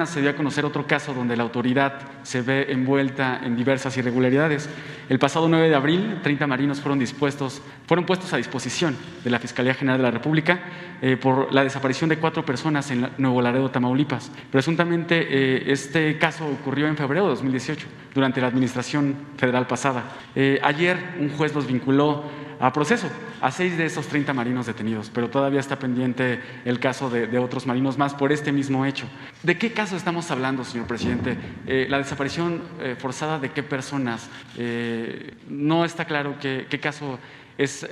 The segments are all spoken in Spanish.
Se dio a conocer otro caso donde la autoridad se ve envuelta en diversas irregularidades. El pasado 9 de abril, 30 marinos fueron puestos a disposición de la Fiscalía General de la República por la desaparición de 4 personas en Nuevo Laredo, Tamaulipas. Presuntamente, este caso ocurrió en febrero de 2018, durante la administración federal pasada. Ayer, un juez los vinculó a proceso a 6 de esos 30 marinos detenidos, pero todavía está pendiente el caso de otros marinos más por este mismo hecho. ¿De qué caso estamos hablando, señor presidente? ¿La desaparición forzada de qué personas? No está claro qué caso es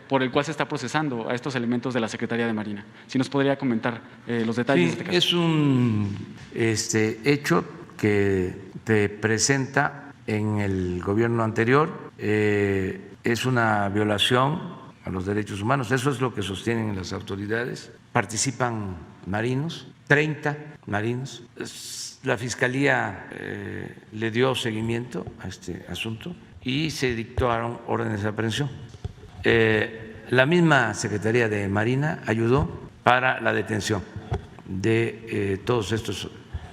por el cual se está procesando a estos elementos de la Secretaría de Marina. Si nos podría comentar los detalles de este caso. Es un hecho que te presenta en el gobierno anterior. Es una violación a los derechos humanos, eso es lo que sostienen las autoridades. Participan marinos, 30 marinos. La Fiscalía le dio seguimiento a este asunto y se dictaron órdenes de aprehensión. La misma Secretaría de Marina ayudó para la detención de todos estos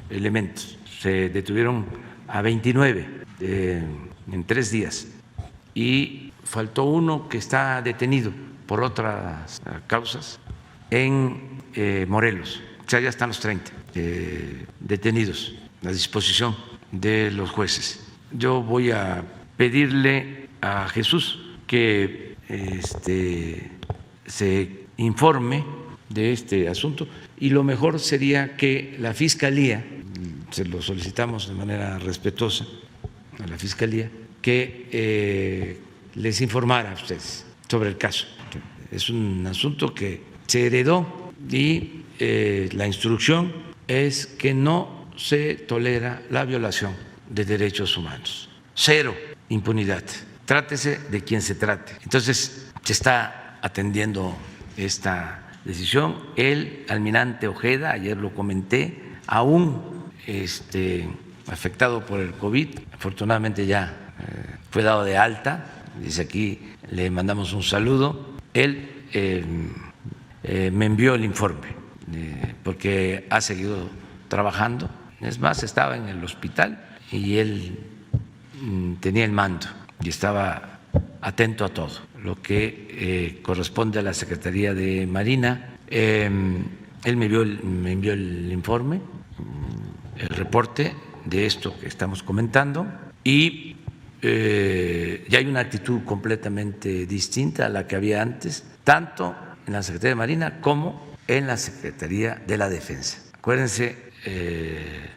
elementos. Se detuvieron a 29 en 3 días y faltó uno que está detenido por otras causas en Morelos. O sea, ya están los 30 detenidos a disposición de los jueces. Yo voy a pedirle a Jesús que se informe de este asunto y lo mejor sería que la Fiscalía, se lo solicitamos de manera respetuosa a la Fiscalía, que les informara a ustedes sobre el caso. Es un asunto que se heredó y la instrucción es que no se tolera la violación de derechos humanos. 0 impunidad. Trátese de quien se trate. Entonces, se está atendiendo esta decisión. El almirante Ojeda, ayer lo comenté, aún afectado por el COVID, afortunadamente ya fue dado de alta. Desde aquí le mandamos un saludo. Él me envió el informe porque ha seguido trabajando. Es más, estaba en el hospital y él tenía el mando y estaba atento a todo lo que corresponde a la Secretaría de Marina. Él me envió el informe, el reporte de esto que estamos comentando y ya hay una actitud completamente distinta a la que había antes, tanto en la Secretaría de Marina como en la Secretaría de la Defensa. Acuérdense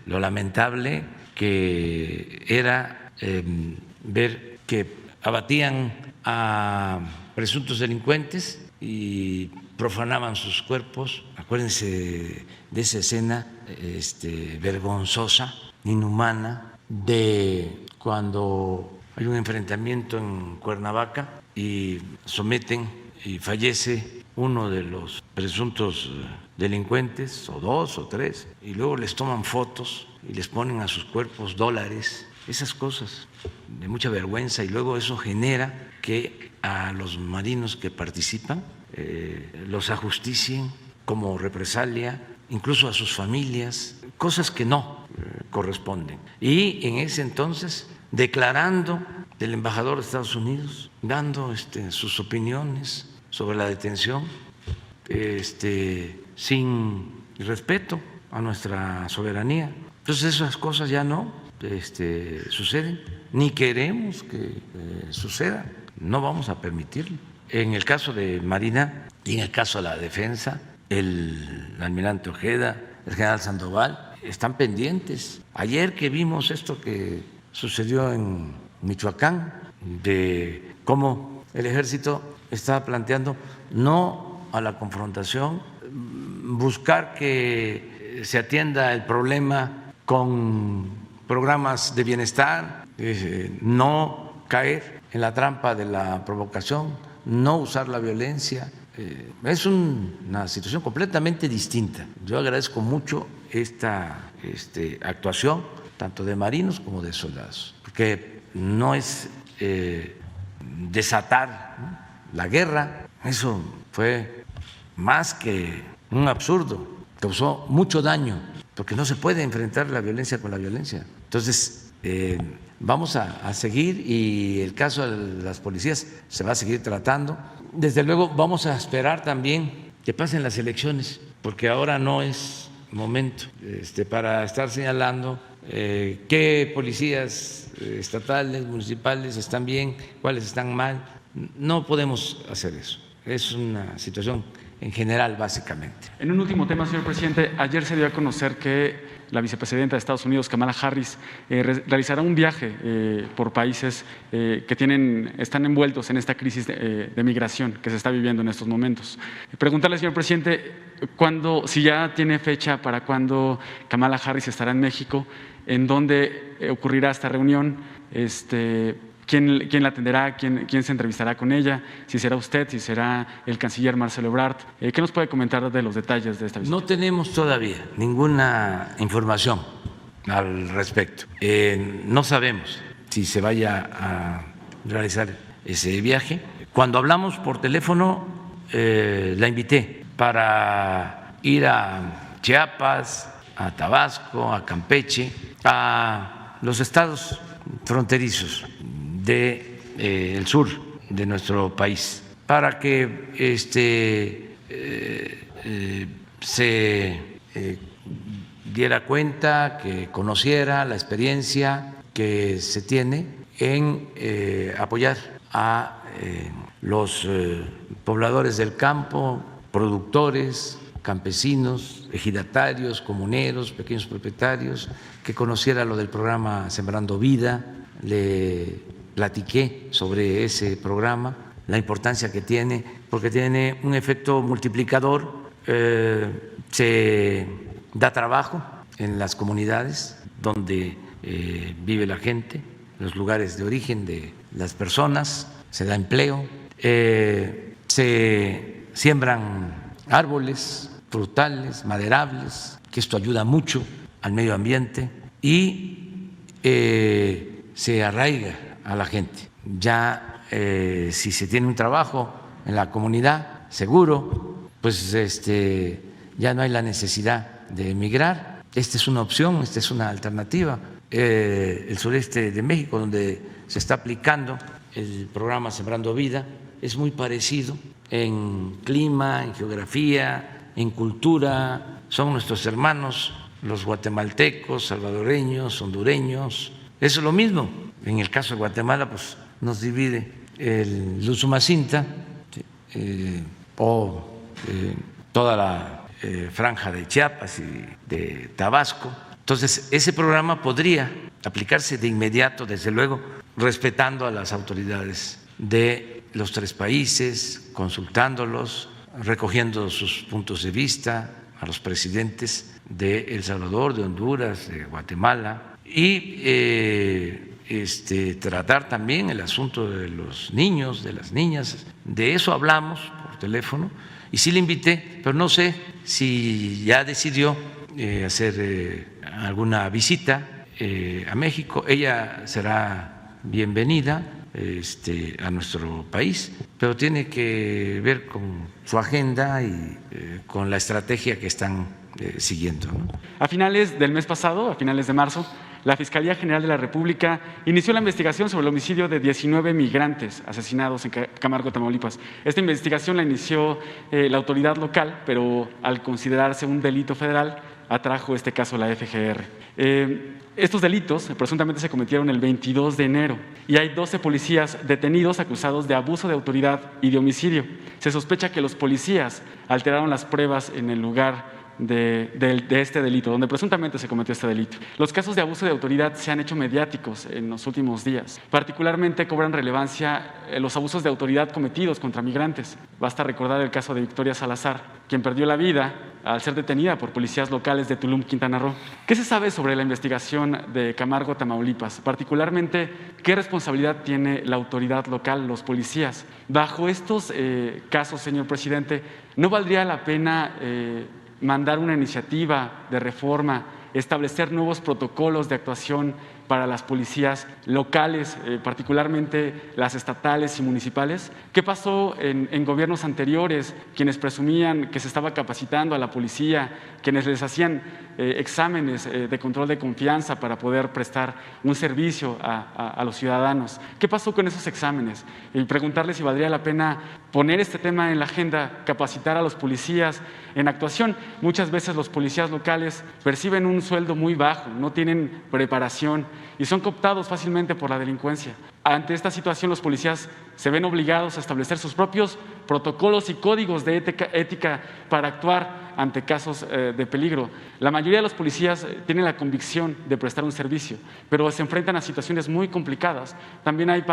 lo lamentable que era ver que abatían a presuntos delincuentes y profanaban sus cuerpos. Acuérdense de esa escena vergonzosa, inhumana, de cuando hay un enfrentamiento en Cuernavaca y someten y fallece uno de los presuntos delincuentes, o 2 o 3, y luego les toman fotos y les ponen a sus cuerpos dólares, esas cosas de mucha vergüenza, y luego eso genera que a los marinos que participan los ajusticien como represalia, incluso a sus familias, cosas que no corresponden. Y en ese entonces, declarando del embajador de Estados Unidos, dando sus opiniones sobre la detención, sin respeto a nuestra soberanía. Entonces esas cosas ya no suceden, ni queremos que sucedan, no vamos a permitirlo. En el caso de Marina y en el caso de la defensa, el almirante Ojeda, el general Sandoval, están pendientes. Ayer que vimos esto que sucedió en Michoacán, de cómo el ejército está planteando no a la confrontación, buscar que se atienda el problema con programas de bienestar, no caer en la trampa de la provocación, no usar la violencia. Es una situación completamente distinta. Yo agradezco mucho esta actuación, tanto de marinos como de soldados, porque no es desatar la guerra, eso fue más que un absurdo, causó mucho daño porque no se puede enfrentar la violencia con la violencia. Entonces, vamos a seguir, y el caso de las policías se va a seguir tratando. Desde luego vamos a esperar también que pasen las elecciones, porque ahora no es momento para estar señalando qué policías estatales, municipales están bien, cuáles están mal. No podemos hacer eso. Es una situación en general, básicamente. En un último tema, señor presidente, ayer se dio a conocer que la vicepresidenta de Estados Unidos, Kamala Harris, realizará un viaje por países que están envueltos en esta crisis de migración que se está viviendo en estos momentos. Preguntarle, señor presidente, si ya tiene fecha para cuándo Kamala Harris estará en México, en dónde ocurrirá esta reunión, ¿quién la atenderá? ¿Quién se entrevistará con ella? Si será usted, si será el canciller Marcelo Ebrard. ¿Qué nos puede comentar de los detalles de esta visita? No tenemos todavía ninguna información al respecto. No sabemos si se vaya a realizar ese viaje. Cuando hablamos por teléfono, la invité para ir a Chiapas, a Tabasco, a Campeche, a los estados fronterizos del sur de nuestro país, para que se diera cuenta, que conociera la experiencia que se tiene en apoyar a los pobladores del campo, productores, campesinos, ejidatarios, comuneros, pequeños propietarios, que conociera lo del programa Sembrando Vida. Le platiqué sobre ese programa, la importancia que tiene, porque tiene un efecto multiplicador, se da trabajo en las comunidades donde vive la gente, los lugares de origen de las personas, se da empleo, se siembran árboles frutales, maderables, que esto ayuda mucho al medio ambiente, y se arraiga a la gente. Ya si se tiene un trabajo en la comunidad seguro, pues ya no hay la necesidad de emigrar. Esta es una opción, esta es una alternativa. El sureste de México, donde se está aplicando el programa Sembrando Vida, es muy parecido en clima, en geografía, en cultura. Son nuestros hermanos, los guatemaltecos, salvadoreños, hondureños. Eso es lo mismo. En el caso de Guatemala, pues nos divide el Usumacinta o toda la franja de Chiapas y de Tabasco. Entonces, ese programa podría aplicarse de inmediato, desde luego, respetando a las autoridades de los tres países, consultándolos, recogiendo sus puntos de vista, a los presidentes de El Salvador, de Honduras, de Guatemala, y tratar también el asunto de los niños, de las niñas. De eso hablamos por teléfono, y sí le invité, pero no sé si ya decidió hacer alguna visita a México. Ella será bienvenida a nuestro país, pero tiene que ver con su agenda y con la estrategia que están siguiendo, ¿no? A finales del mes pasado, a finales de marzo, la Fiscalía General de la República inició la investigación sobre el homicidio de 19 migrantes asesinados en Camargo, Tamaulipas. Esta investigación la inició la autoridad local, pero al considerarse un delito federal, atrajo este caso a la FGR. Estos delitos presuntamente se cometieron el 22 de enero y hay 12 policías detenidos acusados de abuso de autoridad y de homicidio. Se sospecha que los policías alteraron las pruebas en el lugar de este delito, donde presuntamente se cometió este delito. Los casos de abuso de autoridad se han hecho mediáticos en los últimos días. Particularmente cobran relevancia los abusos de autoridad cometidos contra migrantes. Basta recordar el caso de Victoria Salazar, quien perdió la vida al ser detenida por policías locales de Tulum, Quintana Roo. ¿Qué se sabe sobre la investigación de Camargo, Tamaulipas? Particularmente, ¿qué responsabilidad tiene la autoridad local, los policías? Bajo estos casos, señor presidente, ¿no valdría la pena mandar una iniciativa de reforma, establecer nuevos protocolos de actuación para las policías locales, particularmente las estatales y municipales. ¿Qué pasó en gobiernos anteriores, quienes presumían que se estaba capacitando a la policía, quienes les hacían exámenes de control de confianza para poder prestar un servicio a los ciudadanos? ¿Qué pasó con esos exámenes? Y preguntarles si valdría la pena poner este tema en la agenda, capacitar a los policías en actuación. Muchas veces los policías locales perciben un sueldo muy bajo, no tienen preparación y son cooptados fácilmente por la delincuencia. Ante esta situación, los policías se ven obligados a establecer sus propios protocolos y códigos de ética para actuar ante casos de peligro. La mayoría de los policías tienen la convicción de prestar un servicio, pero se enfrentan a situaciones muy complicadas. También hay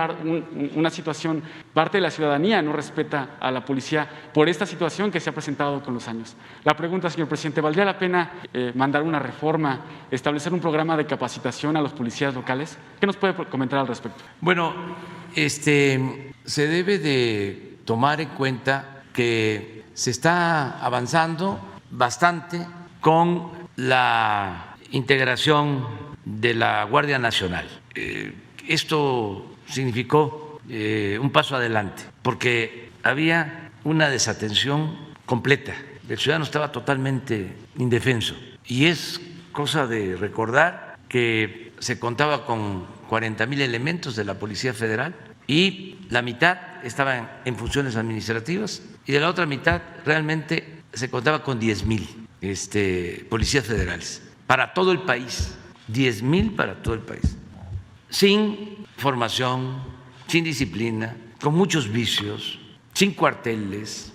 una situación, parte de la ciudadanía no respeta a la policía por esta situación que se ha presentado con los años. La pregunta, señor presidente, ¿valdría la pena mandar una reforma, establecer un programa de capacitación a los policías locales? ¿Qué nos puede comentar al respecto? Bueno, se debe de tomar en cuenta que se está avanzando bastante con la integración de la Guardia Nacional. Esto significó un paso adelante, porque había una desatención completa. El ciudadano estaba totalmente indefenso. Y es cosa de recordar que se contaba con 40,000 elementos de la Policía Federal y la mitad estaban en funciones administrativas y de la otra mitad realmente se contaba con 10,000 policías federales para todo el país, 10,000 para todo el país, sin formación, sin disciplina, con muchos vicios, sin cuarteles,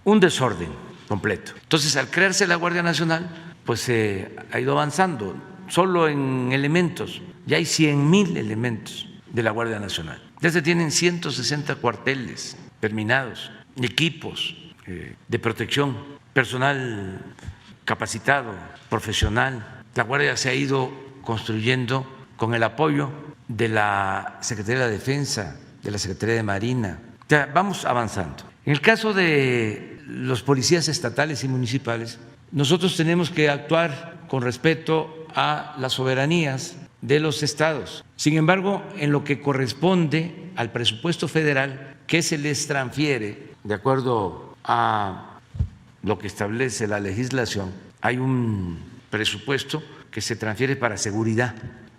un desorden completo. Entonces, al crearse la Guardia Nacional, pues se ha ido avanzando. Solo en elementos, ya hay 100,000 elementos de la Guardia Nacional. Ya se tienen 160 cuarteles terminados, equipos de protección, personal capacitado, profesional. La Guardia se ha ido construyendo con el apoyo de la Secretaría de la Defensa, de la Secretaría de Marina. Ya vamos avanzando. En el caso de los policías estatales y municipales, nosotros tenemos que actuar con respeto a las soberanías de los estados. Sin embargo, en lo que corresponde al presupuesto federal que se les transfiere, de acuerdo a lo que establece la legislación, hay un presupuesto que se transfiere para seguridad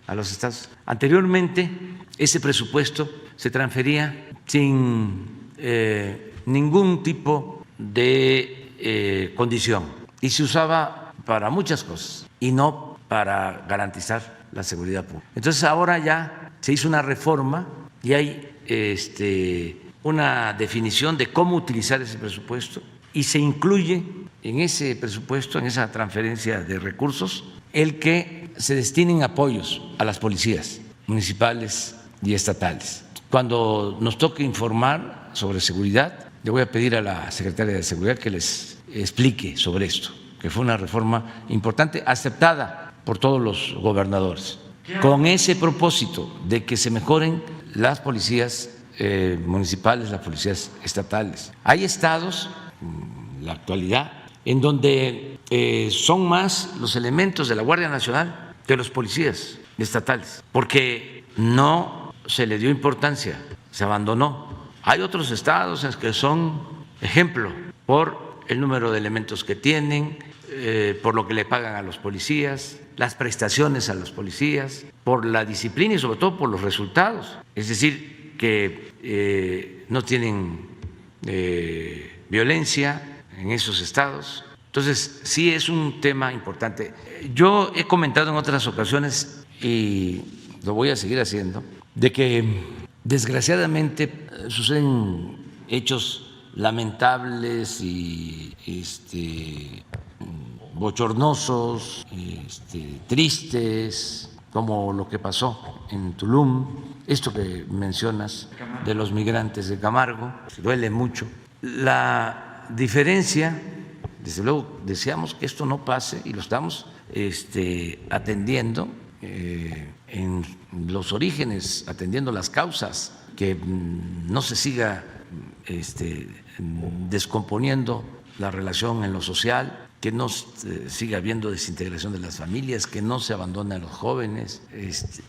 a los estados. Anteriormente, ese presupuesto se transfería sin ningún tipo de condición y se usaba para muchas cosas y no para garantizar la seguridad pública. Entonces ahora ya se hizo una reforma y hay una definición de cómo utilizar ese presupuesto y se incluye en ese presupuesto, en esa transferencia de recursos, el que se destinen apoyos a las policías municipales y estatales. Cuando nos toque informar sobre seguridad, le voy a pedir a la secretaria de Seguridad que les explique sobre esto, que fue una reforma importante, aceptada por todos los gobernadores, con ese propósito de que se mejoren las policías municipales, las policías estatales. Hay estados, en la actualidad, en donde son más los elementos de la Guardia Nacional que los policías estatales, porque no se le dio importancia, se abandonó. Hay otros estados en que son ejemplo por el número de elementos que tienen, por lo que le pagan a los policías, las prestaciones a los policías, por la disciplina y sobre todo por los resultados. Es decir, que no tienen violencia en esos estados. Entonces, sí es un tema importante. Yo he comentado en otras ocasiones, y lo voy a seguir haciendo, de que desgraciadamente suceden hechos lamentables y bochornosos, tristes, como lo que pasó en Tulum, esto que mencionas de los migrantes de Camargo, duele mucho. La diferencia, desde luego, deseamos que esto no pase y lo estamos atendiendo en los orígenes, atendiendo las causas, que no se siga descomponiendo la relación en lo social, que no siga habiendo desintegración de las familias, que no se abandonen a los jóvenes,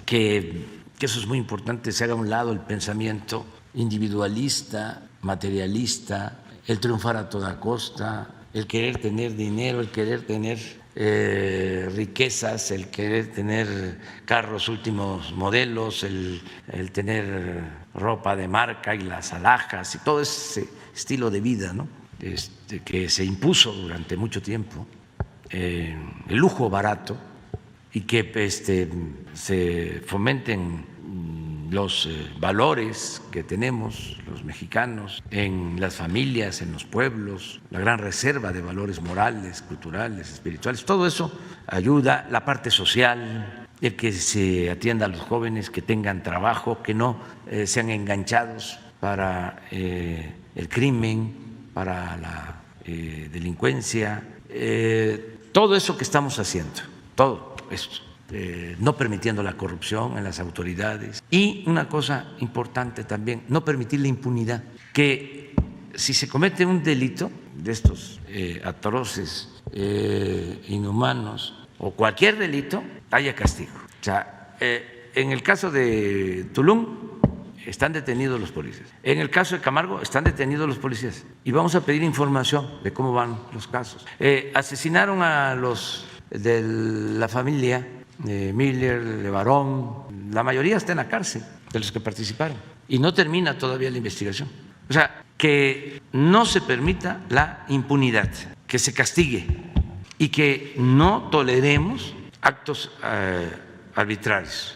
que eso es muy importante, se haga a un lado el pensamiento individualista, materialista, el triunfar a toda costa, el querer tener dinero, el querer tener riquezas, el querer tener carros últimos modelos, el tener ropa de marca y las alhajas y todo ese estilo de vida, ¿no? Que se impuso durante mucho tiempo, el lujo barato, y que se fomenten los valores que tenemos los mexicanos en las familias, en los pueblos, la gran reserva de valores morales, culturales, espirituales, todo eso ayuda, la parte social, el que se atienda a los jóvenes, que tengan trabajo, que no sean enganchados para el crimen, para la delincuencia, todo eso que estamos haciendo, todo esto. No permitiendo la corrupción en las autoridades y una cosa importante también, no permitir la impunidad, que si se comete un delito de estos atroces, inhumanos o cualquier delito, haya castigo. O sea, en el caso de Tulum están detenidos los policías, en el caso de Camargo están detenidos los policías y vamos a pedir información de cómo van los casos. Asesinaron a los de la familia Miller, Levarón, la mayoría está en la cárcel de los que participaron y no termina todavía la investigación. O sea, que no se permita la impunidad, que se castigue y que no toleremos actos arbitrarios.